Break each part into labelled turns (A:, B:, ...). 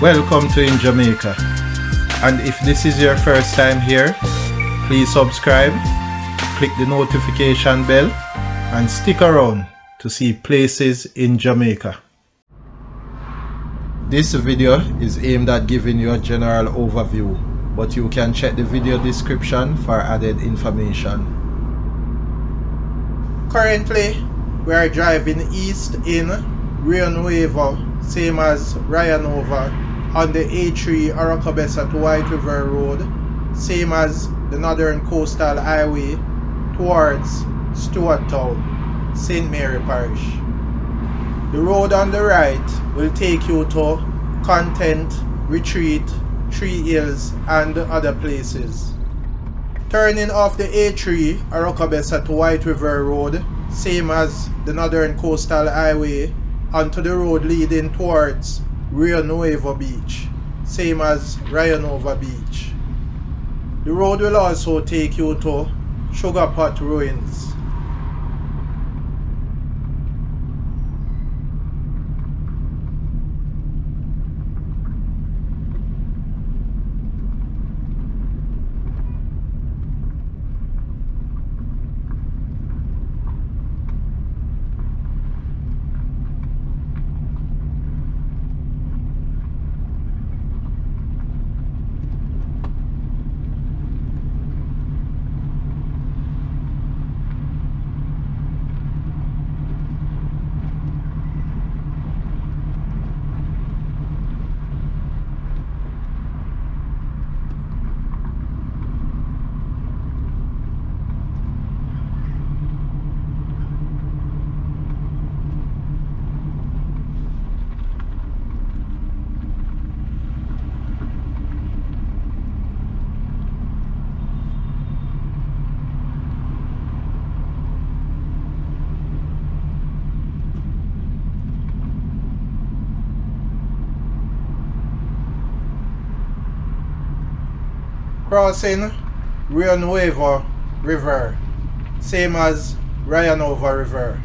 A: Welcome to In Jamaica, and if this is your first time here, please subscribe, click the notification bell and stick around to see places in Jamaica. This video is aimed at giving you a general overview, but you can check the video description for added information. Currently, we are driving east in Rio Nuevo, same as Rio Nova, on the A3 Aracabessa to White River Road, same as the Northern Coastal Highway towards Stewarttown, St. Mary Parish. The road on the right will take you to Content, Retreat, Three Hills and other places. Turning off the A3 Aracabessa to White River Road, same as the Northern Coastal Highway, onto the road leading towards Rio Nuevo Beach, same as Rio Nova Beach. The road will also take you to Sugar Pot Ruins. Crossing Rio Nuevo River, same as Rio Nova River.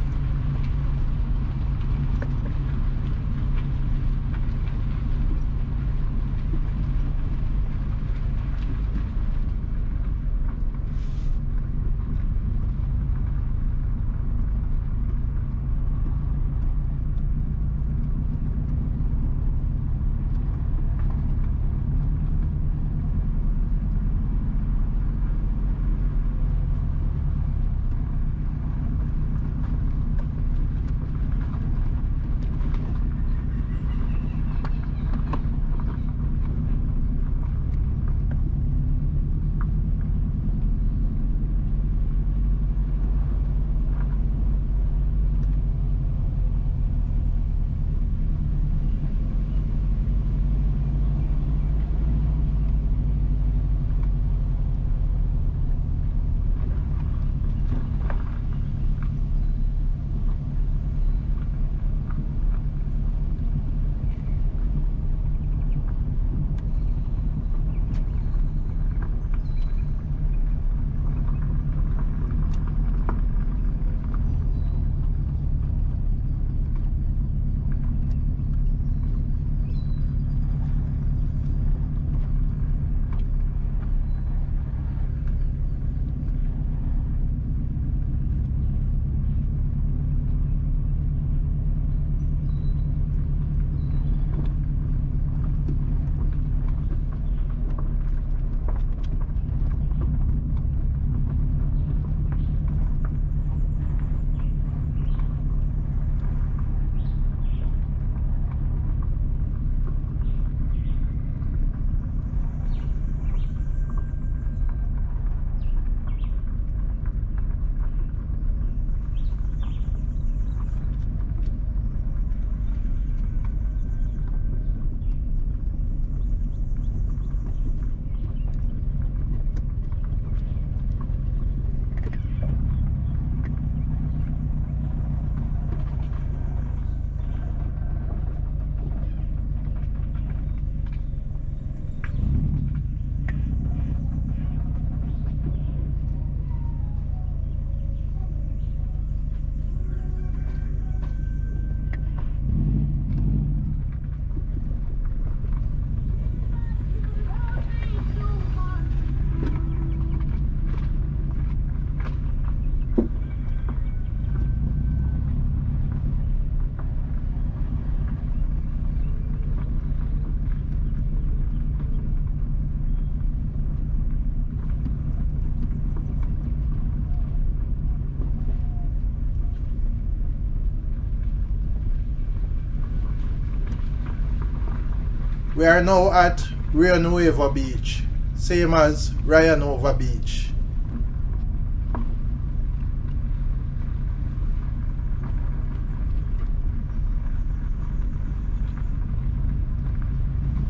A: We are now at Rio Nuevo Beach, same as Raya Nova Beach.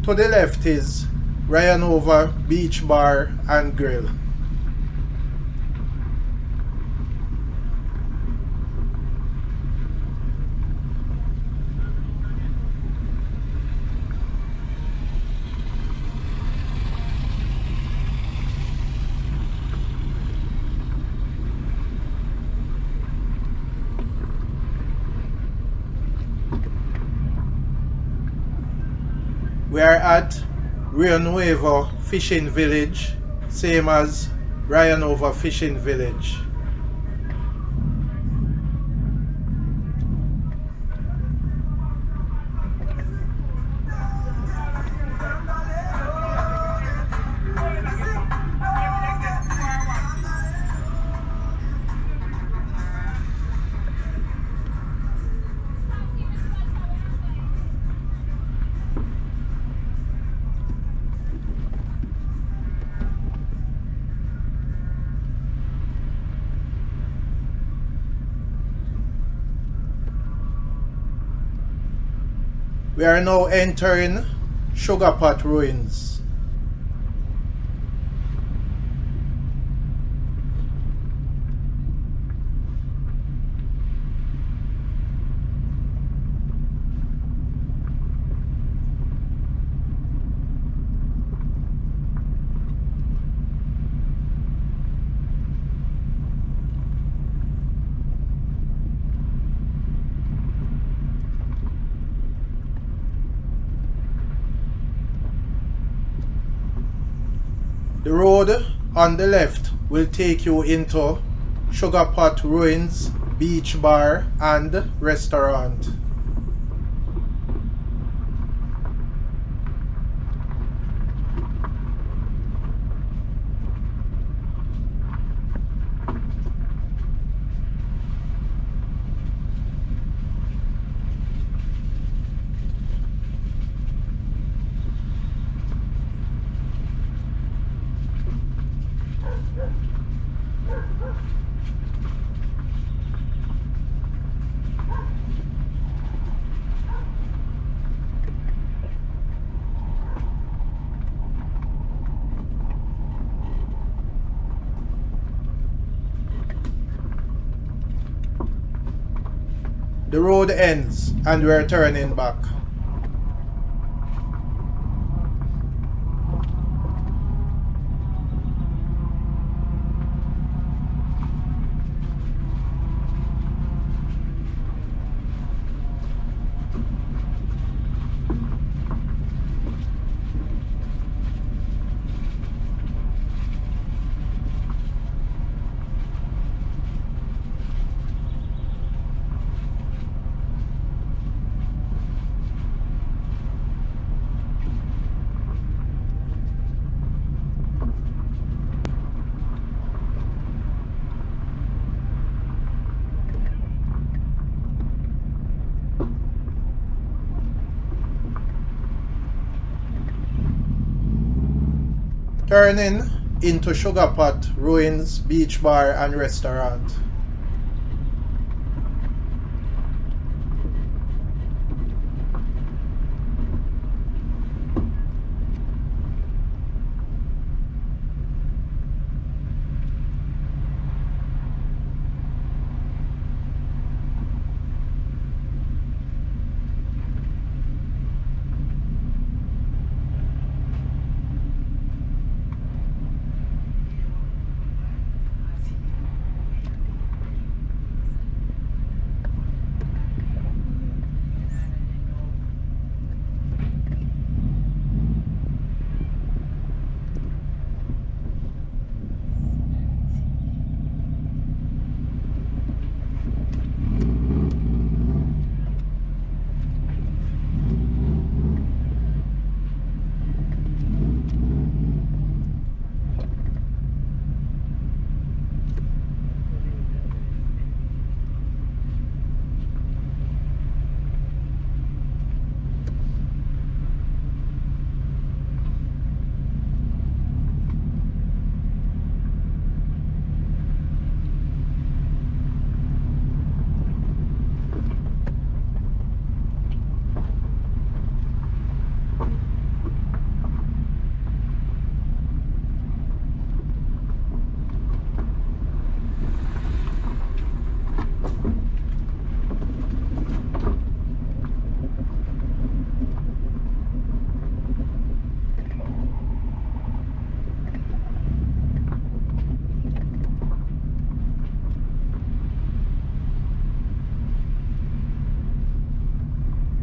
A: To the left is Raya Nova Beach Bar and Grill. We are at Rio Nuevo Fishing Village, same as Raya Nova Fishing Village. We are now entering Sugar Pot Ruins. The road on the left will take you into Sugar Pot Ruins Beach Bar and Restaurant. The road ends and we're turning back. Turning into Sugar Pot Ruins Beach Bar and Restaurant.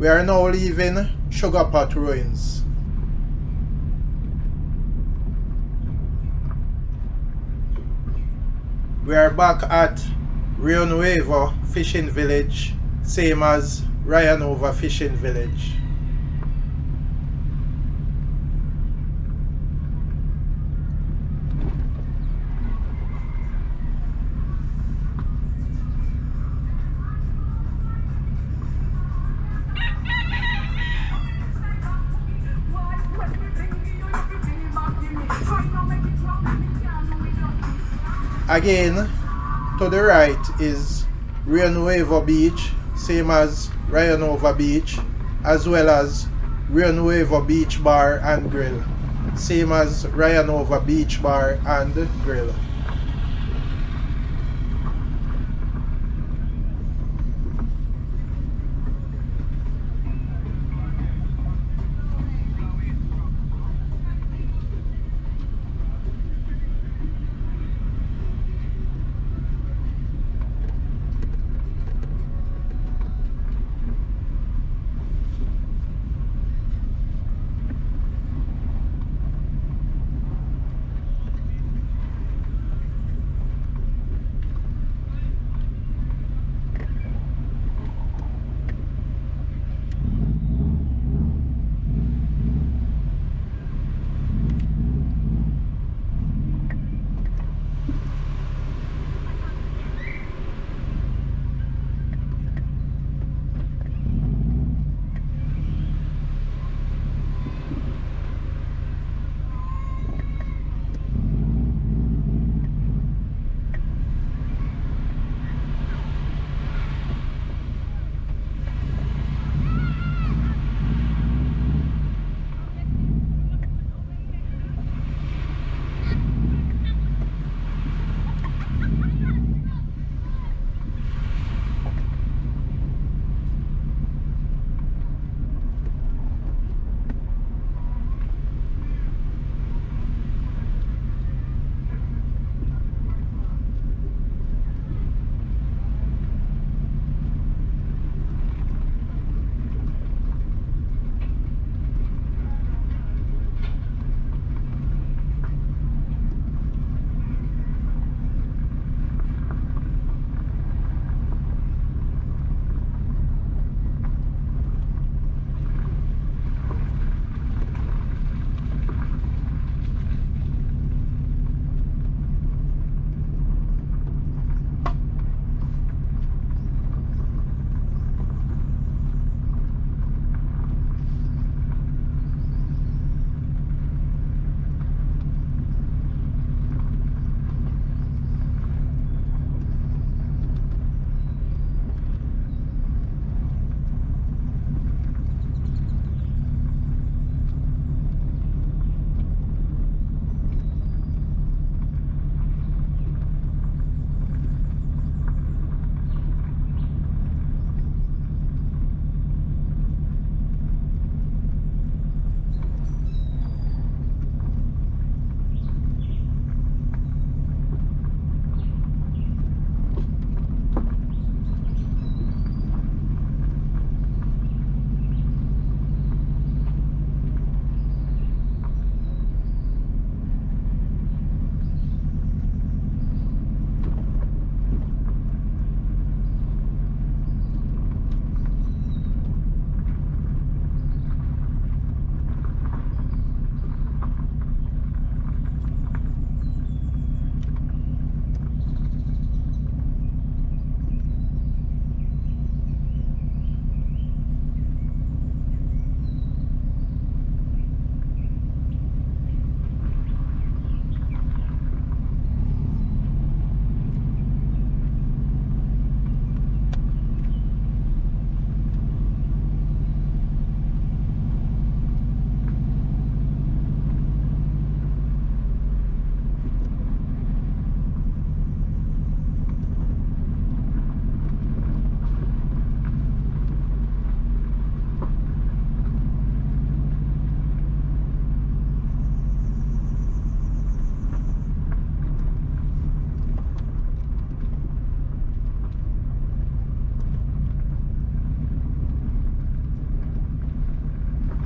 A: We are now leaving Sugar Pot Ruins. We are back at Rio Nuevo Fishing Village, same as Rio Nova Fishing Village. Again, to the right is Rio Nuevo Beach, same as Rio Nova Beach, as well as Rio Nuevo Beach Bar and Grill, same as Rio Nova Beach Bar and Grill.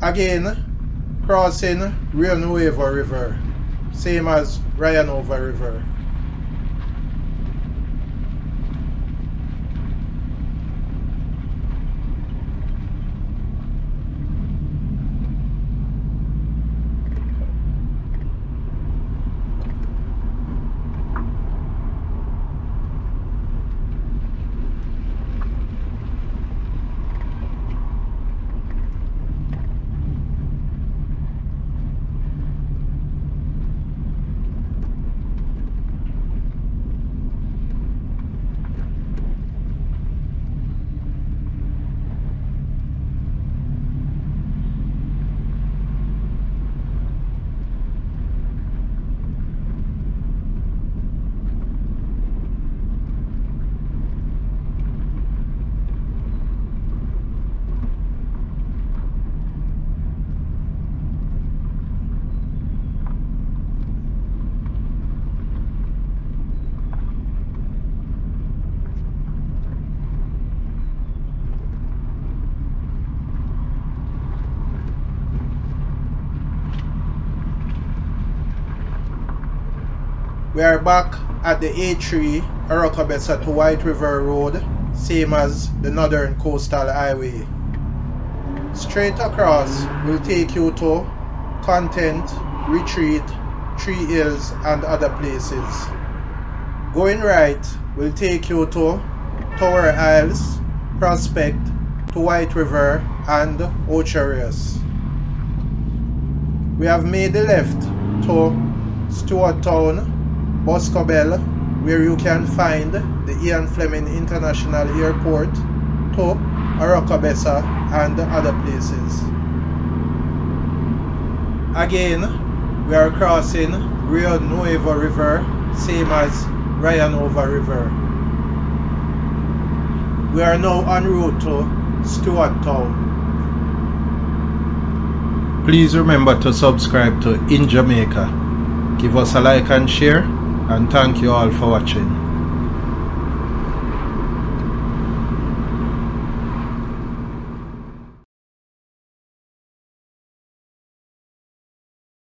A: Again, crossing Rio Nuevo River, same as Rio Nova River. We are back at the A3 Arokabesa to White River Road, same as the Northern Coastal Highway. Straight across will take you to Content, Retreat, Tree Hills and other places. Going right will take you to Tower Isles, Prospect, to White River and Ocharius. We have made the left to Stewarttown, Boscobel, where you can find the Ian Fleming International Airport, to Arokabesa and other places. Again, we are crossing Rio Nuevo River, same as Rio Nova River. We are now en route to Stewarttown. Please remember to subscribe to In Jamaica. Give us a like and share, and thank you all for watching.